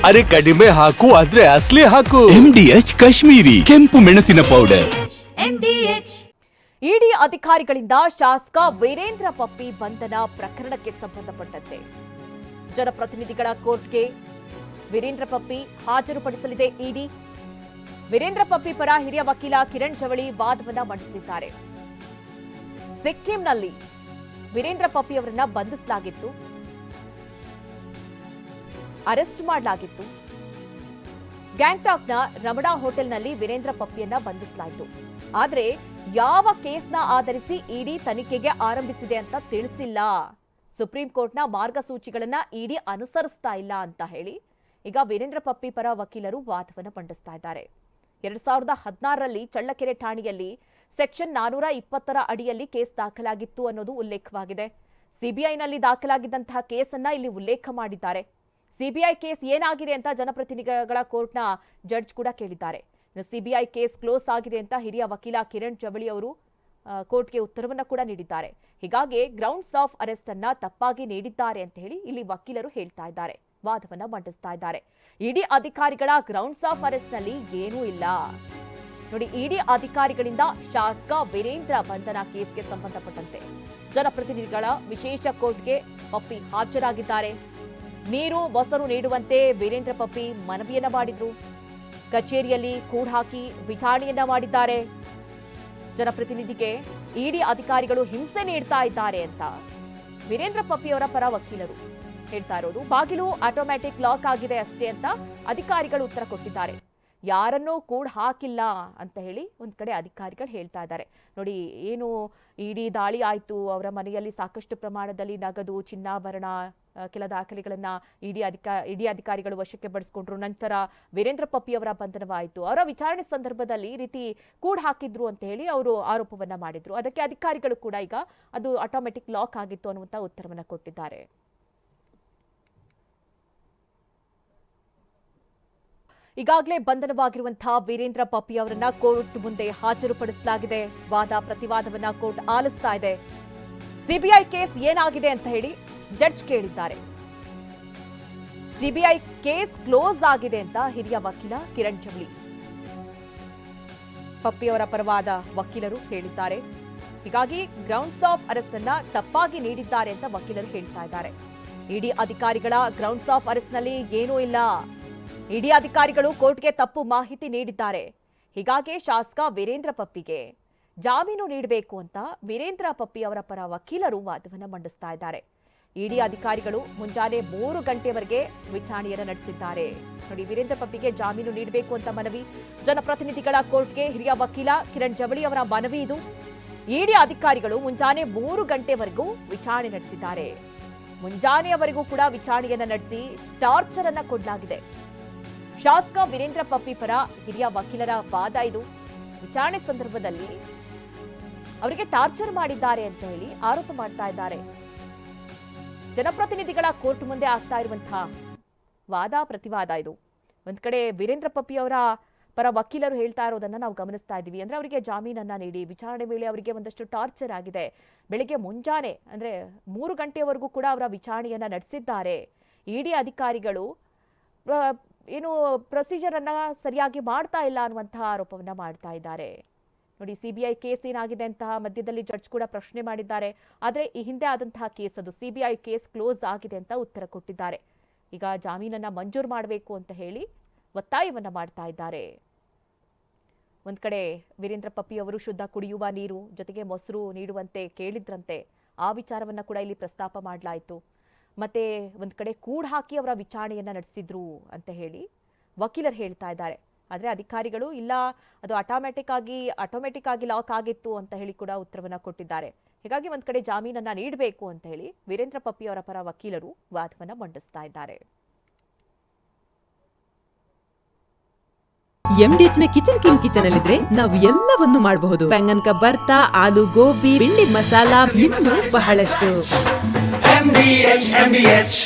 ಅರೆ ಕಡಿಮೆ ಹಾಕು ಆದ್ರೆ ಅಸಲಿ ಹಾಕು. MDH ಕಾಶ್ಮೀರಿ ಕೆಂಪು ಮೆಣಸಿನ ಪೌಡರ್. ಇಡಿ ಅಧಿಕಾರಿಗಳಿಂದ ಶಾಸಕ ವೀರೇಂದ್ರ ಪಪ್ಪಿ ಬಂಧನ ಪ್ರಕರಣಕ್ಕೆ ಸಂಬಂಧಪಟ್ಟಂತೆ ಜನಪ್ರತಿನಿಧಿಗಳ ಕೋರ್ಟ್ಗೆ ವೀರೇಂದ್ರ ಪಪ್ಪಿ ಹಾಜರುಪಡಿಸಲಿದೆ ಇಡಿ. ವೀರೇಂದ್ರ ಪಪ್ಪಿ ಪರ ಹಿರಿಯ ವಕೀಲ ಕಿರಣ್ ಜವಳಿ ವಾದವನ್ನ ಮಂಡಿಸಲಿದ್ದಾರೆ. ಸಿಕ್ಕಿಂನಲ್ಲಿ ವೀರೇಂದ್ರ ಪಪ್ಪಿ ಅವರನ್ನ ಬಂಧಿಸಲಾಗಿತ್ತು, ಅರೆಸ್ಟ್ ಮಾಡಲಾಗಿತ್ತು. ಗ್ಯಾಂಗ್ಟಾಕ್ನ ರಮಣಾ ಹೋಟೆಲ್ನಲ್ಲಿ ವೀರೇಂದ್ರ ಪಪ್ಪಿಯನ್ನ ಬಂಧಿಸಲಾಯಿತು. ಆದ್ರೆ ಯಾವ ಕೇಸ್ನ ಆಧರಿಸಿ ಇಡಿ ತನಿಖೆಗೆ ಆರಂಭಿಸಿದೆ ಅಂತ ತಿಳಿಸಿಲ್ಲ. ಸುಪ್ರೀಂ ಕೋರ್ಟ್ನ ಮಾರ್ಗಸೂಚಿಗಳನ್ನ ಇಡಿ ಅನುಸರಿಸ್ತಾ ಇಲ್ಲ ಅಂತ ಹೇಳಿ ಈಗ ವೀರೇಂದ್ರ ಪಪ್ಪಿ ಪರ ವಕೀಲರು ವಾದವನ್ನು ಮಂಡಿಸ್ತಾ ಇದ್ದಾರೆ. 2016ರಲ್ಲಿ ಚಳ್ಳಕೆರೆ ಠಾಣೆಯಲ್ಲಿ ಸೆಕ್ಷನ್ 420ರ ಅಡಿಯಲ್ಲಿ ಕೇಸ್ ದಾಖಲಾಗಿತ್ತು ಅನ್ನೋದು ಉಲ್ಲೇಖವಾಗಿದೆ. ಸಿಬಿಐನಲ್ಲಿ ದಾಖಲಾಗಿದ್ದಂತಹ ಕೇಸನ್ನ ಇಲ್ಲಿ ಉಲ್ಲೇಖ ಮಾಡಿದ್ದಾರೆ. ಸಿಬಿಐ ಕೇಸ್ ಏನಾಗಿದೆ ಅಂತ ಜನಪ್ರತಿನಿಧಿಗಳ ಕೋರ್ಟ್ನ ಜಡ್ಜ್ ಕೂಡ ಕೇಳಿದ್ದಾರೆ. ಸಿಬಿಐ ಕೇಸ್ ಕ್ಲೋಸ್ ಆಗಿದೆ ಅಂತ ಹಿರಿಯ ವಕೀಲ ಕಿರಣ್ ಜವಳಿ ಅವರು ಕೋರ್ಟ್ಗೆ ಉತ್ತರವನ್ನ ಕೂಡ ನೀಡಿದ್ದಾರೆ. ಹೀಗಾಗಿ ಗ್ರೌಂಡ್ಸ್ ಆಫ್ ಅರೆಸ್ಟ್ ಅನ್ನ ತಪ್ಪಾಗಿ ನೀಡಿದ್ದಾರೆ ಅಂತ ಹೇಳಿ ಇಲ್ಲಿ ವಕೀಲರು ಹೇಳ್ತಾ ಇದ್ದಾರೆ, ವಾದವನ್ನ ಮಂಡಿಸ್ತಾ ಇದ್ದಾರೆ. ಇಡಿ ಅಧಿಕಾರಿಗಳ ಗ್ರೌಂಡ್ಸ್ ಆಫ್ ಅರೆಸ್ಟ್ ನಲ್ಲಿ ಏನೂ ಇಲ್ಲ. ನೋಡಿ, ಇಡಿ ಅಧಿಕಾರಿಗಳಿಂದ ಶಾಸಕ ವೀರೇಂದ್ರ ಬಂಧನ ಕೇಸ್ಗೆ ಸಂಬಂಧಪಟ್ಟಂತೆ ಜನಪ್ರತಿನಿಧಿಗಳ ವಿಶೇಷ ಕೋರ್ಟ್ಗೆ ಪಪ್ಪಿ ಹಾಜರಾಗಿದ್ದಾರೆ. ನೀರು ಮೊಸರು ನೀಡುವಂತೆ ವೀರೇಂದ್ರ ಪಪ್ಪಿ ಮನವಿಯನ್ನ ಮಾಡಿದ್ರು. ಕಚೇರಿಯಲ್ಲಿ ಕೂಡಾಕಿ ವಿಚಾರಣೆಯನ್ನ ಮಾಡಿದ್ದಾರೆ. ಜನಪ್ರತಿನಿಧಿಗೆ ಇಡಿ ಅಧಿಕಾರಿಗಳು ಹಿಂಸೆ ನೀಡ್ತಾ ಇದ್ದಾರೆ ಅಂತ ವೀರೇಂದ್ರ ಪಪ್ಪಿ ಅವರ ಪರ ವಕೀಲರು ಹೇಳ್ತಾ ಇರೋದು. ಬಾಗಿಲು ಆಟೋಮ್ಯಾಟಿಕ್ ಲಾಕ್ ಆಗಿದೆ ಅಷ್ಟೇ ಅಂತ ಅಧಿಕಾರಿಗಳು ಉತ್ತರ ಕೊಟ್ಟಿದ್ದಾರೆ. ಯಾರನ್ನೂ ಕೂಡ ಹಾಕಿಲ್ಲ ಅಂತ ಹೇಳಿ ಒಂದ್ ಕಡೆ ಅಧಿಕಾರಿಗಳು ಹೇಳ್ತಾ ಇದ್ದಾರೆ. ನೋಡಿ, ಏನು ಇಡಿ ದಾಳಿ ಆಯ್ತು, ಅವರ ಮನೆಯಲ್ಲಿ ಸಾಕಷ್ಟು ಪ್ರಮಾಣದಲ್ಲಿ ನಗದು, ಚಿನ್ನಾಭರಣ, ಕೆಲ ದಾಖಲೆಗಳನ್ನ ಇಡಿ ಅಧಿಕಾರಿಗಳು ವಶಕ್ಕೆ ಪಡಿಸಿಕೊಂಡ್ರು. ನಂತರ ವೀರೇಂದ್ರ ಪಪ್ಪಿ ಅವರ ಬಂಧನವಾಯಿತು. ಅವರ ವಿಚಾರಣೆ ಸಂದರ್ಭದಲ್ಲಿ ಈ ರೀತಿ ಕೂಡ ಹಾಕಿದ್ರು ಅಂತ ಹೇಳಿ ಅವರು ಆರೋಪವನ್ನ ಮಾಡಿದ್ರು. ಅದಕ್ಕೆ ಅಧಿಕಾರಿಗಳು ಕೂಡ ಈಗ ಅದು ಆಟೋಮೆಟಿಕ್ ಲಾಕ್ ಆಗಿತ್ತು ಅನ್ನುವಂತ ಉತ್ತರವನ್ನ ಕೊಟ್ಟಿದ್ದಾರೆ. ಈಗಾಗಲೇ ಬಂಧನವಾಗಿರುವಂತಹ ವೀರೇಂದ್ರ ಪಪ್ಪಿ ಅವರನ್ನ ಕೋರ್ಟ್ ಮುಂದೆ ಹಾಜರುಪಡಿಸಲಾಗಿದೆ. ವಾದ ಪ್ರತಿವಾದವನ್ನ ಕೋರ್ಟ್ ಆಲಿಸ್ತಾ ಇದೆ. ಸಿಬಿಐ ಕೇಸ್ ಏನಾಗಿದೆ ಅಂತ ಹೇಳಿ ಜಡ್ಜ್ ಕೇಳಿದ್ದಾರೆ. ಸಿಬಿಐ ಕೇಸ್ ಕ್ಲೋಸ್ ಆಗಿದೆ ಅಂತ ಹಿರಿಯ ವಕೀಲ ಕಿರಣ್ ಜವಳಿ ಪಪ್ಪಿ ಅವರ ಪರವಾದ ವಕೀಲರು ಹೇಳಿದ್ದಾರೆ. ಹೀಗಾಗಿ ಗ್ರೌಂಡ್ಸ್ ಆಫ್ ಅರೆಸ್ಟ್ ಅನ್ನ ತಪ್ಪಾಗಿ ನೀಡಿದ್ದಾರೆ ಅಂತ ವಕೀಲರು ಹೇಳ್ತಾ ಇದ್ದಾರೆ. ಇಡಿ ಅಧಿಕಾರಿಗಳ ಗ್ರೌಂಡ್ಸ್ ಆಫ್ ಅರೆಸ್ಟ್ ನಲ್ಲಿ ಏನೂ ಇಲ್ಲ. ಇಡಿ ಅಧಿಕಾರಿಗಳು ಕೋರ್ಟ್ಗೆ ತಪ್ಪು ಮಾಹಿತಿ ನೀಡಿದ್ದಾರೆ. ಹೀಗಾಗಿ ಶಾಸಕ ವೀರೇಂದ್ರ ಪಪ್ಪಿಗೆ ಜಾಮೀನು ನೀಡಬೇಕು ಅಂತ ವೀರೇಂದ್ರ ಪಪ್ಪಿ ಅವರ ಪರ ವಕೀಲರು ವಾದವನ್ನು ಮಂಡಿಸ್ತಾ ಇದ್ದಾರೆ. ಇಡಿ ಅಧಿಕಾರಿಗಳು ಮುಂಜಾನೆ 3 ಗಂಟೆವರೆಗೆ ವಿಚಾರಣೆಯನ್ನು ನಡೆಸಿದ್ದಾರೆ. ನೋಡಿ, ವೀರೇಂದ್ರ ಪಪ್ಪಿಗೆ ಜಾಮೀನು ನೀಡಬೇಕು ಅಂತ ಮನವಿ ಜನಪ್ರತಿನಿಧಿಗಳ ಕೋರ್ಟ್ಗೆ ಹಿರಿಯ ವಕೀಲ ಕಿರಣ್ ಜವಳಿ ಅವರ ಮನವಿ ಇದು. ಇಡಿ ಅಧಿಕಾರಿಗಳು ಮುಂಜಾನೆ 3 ಗಂಟೆವರೆಗೂ ವಿಚಾರಣೆ ನಡೆಸಿದ್ದಾರೆ. ಮುಂಜಾನೆಯವರೆಗೂ ಕೂಡ ವಿಚಾರಣೆಯನ್ನ ನಡೆಸಿ ಟಾರ್ಚರ್ ಅನ್ನ ಕೊಡಲಾಗಿದೆ. ಶಾಸಕ ವೀರೇಂದ್ರ ಪಪ್ಪಿ ಪರ ಹಿರಿಯ ವಕೀಲರ ವಾದ ಇದು. ವಿಚಾರಣೆ ಸಂದರ್ಭದಲ್ಲಿ ಅವರಿಗೆ ಟಾರ್ಚರ್ ಮಾಡಿದ್ದಾರೆ ಅಂತ ಹೇಳಿ ಆರೋಪ ಮಾಡ್ತಾ ಇದ್ದಾರೆ. ಜನಪ್ರತಿನಿಧಿಗಳ ಕೋರ್ಟ್ ಮುಂದೆ ಆಗ್ತಾ ಇರುವಂತಹ ವಾದ ಪ್ರತಿವಾದ ಇದು. ಒಂದ್ ಕಡೆ ವೀರೇಂದ್ರ ಪಪ್ಪಿ ಅವರ ಪರ ವಕೀಲರು ಹೇಳ್ತಾ ಇರೋದನ್ನ ನಾವು ಗಮನಿಸ್ತಾ ಇದ್ದೀವಿ. ಅಂದ್ರೆ ಅವರಿಗೆ ಜಾಮೀನನ್ನ ನೀಡಿ, ವಿಚಾರಣೆ ವೇಳೆ ಅವರಿಗೆ ಒಂದಷ್ಟು ಟಾರ್ಚರ್ ಆಗಿದೆ. ಬೆಳಿಗ್ಗೆ ಮುಂಜಾನೆ ಅಂದ್ರೆ 3 ಗಂಟೆವರೆಗೂ ಕೂಡ ಅವರ ವಿಚಾರಣೆಯನ್ನ ನಡೆಸಿದ್ದಾರೆ. ಇಡಿ ಅಧಿಕಾರಿಗಳು ಏನು ಪ್ರೊಸೀಜರ್ ಅನ್ನ ಸರಿಯಾಗಿ ಮಾಡ್ತಾ ಇಲ್ಲ ಅನ್ನುವಂತಹ ಆರೋಪವನ್ನ ಮಾಡ್ತಾ ಇದ್ದಾರೆ. ನೋಡಿ, ಸಿಬಿಐ ಕೇಸ್ ಏನಾಗಿದೆ ಅಂತ ಮಧ್ಯದಲ್ಲಿ ಜಡ್ಜ್ ಕೂಡ ಪ್ರಶ್ನೆ ಮಾಡಿದ್ದಾರೆ. ಆದ್ರೆ ಈ ಹಿಂದೆ ಆದಂತಹ ಕೇಸ್, ಅದು ಸಿಬಿಐ ಕೇಸ್ ಕ್ಲೋಸ್ ಆಗಿದೆ ಅಂತ ಉತ್ತರ ಕೊಟ್ಟಿದ್ದಾರೆ. ಈಗ ಜಾಮೀನನ್ನ ಮಂಜೂರು ಮಾಡಬೇಕು ಅಂತ ಹೇಳಿ ಒತ್ತಾಯವನ್ನ ಮಾಡ್ತಾ ಇದ್ದಾರೆ. ಒಂದ್ ಕಡೆ ವೀರೇಂದ್ರ ಪಪ್ಪಿ ಅವರು ಶುದ್ಧ ಕುಡಿಯುವ ನೀರು ಜೊತೆಗೆ ಮೊಸರು ನೀಡುವಂತೆ ಕೇಳಿದ್ರಂತೆ. ಆ ವಿಚಾರವನ್ನ ಕೂಡ ಇಲ್ಲಿ ಪ್ರಸ್ತಾಪ ಮಾಡಲಾಯಿತು. ಮತ್ತೆ ಒಂದ್ ಕಡೆ ಕೂಡ ಹಾಕಿ ಅವರ ವಿಚಾರಣೆಯನ್ನ ನಡೆಸಿದ್ರು ಅಂತ ಹೇಳಿ ವಕೀಲರು ಹೇಳ್ತಾ ಇದ್ದಾರೆ. ಆದ್ರೆ ಅಧಿಕಾರಿಗಳು ಇಲ್ಲ, ಅದು ಆಟೋಮೆಟಿಕ್ ಆಗಿ ಲಾಕ್ ಆಗಿತ್ತು ಅಂತ ಹೇಳಿ ಕೂಡ ಉತ್ತರವನ್ನ ಕೊಟ್ಟಿದ್ದಾರೆ. ಹೀಗಾಗಿ ಒಂದ್ ಕಡೆ ಜಾಮೀನನ್ನ ನೀಡಬೇಕು ಅಂತ ಹೇಳಿ ವೀರೇಂದ್ರ ಪಪ್ಪಿ ಅವರ ಪರ ವಕೀಲರು ವಾದವನ್ನ ಮಂಡಿಸ್ತಾ ಇದ್ದಾರೆ. MDH ನ ಕಿಚನ್ ಅಲ್ಲಿದ್ರೆ ನಾವು ಎಲ್ಲವನ್ನು ಮಾಡಬಹುದು. ಬೆಂಗನ್ ಕಾ ಭರ್ತಾ, ಆಲೂ ಗೋಬಿ, ಭಿಂಡಿ ಮಸಾಲಾ, ಇನ್ನೂ ಬಹಳಷ್ಟು. MDH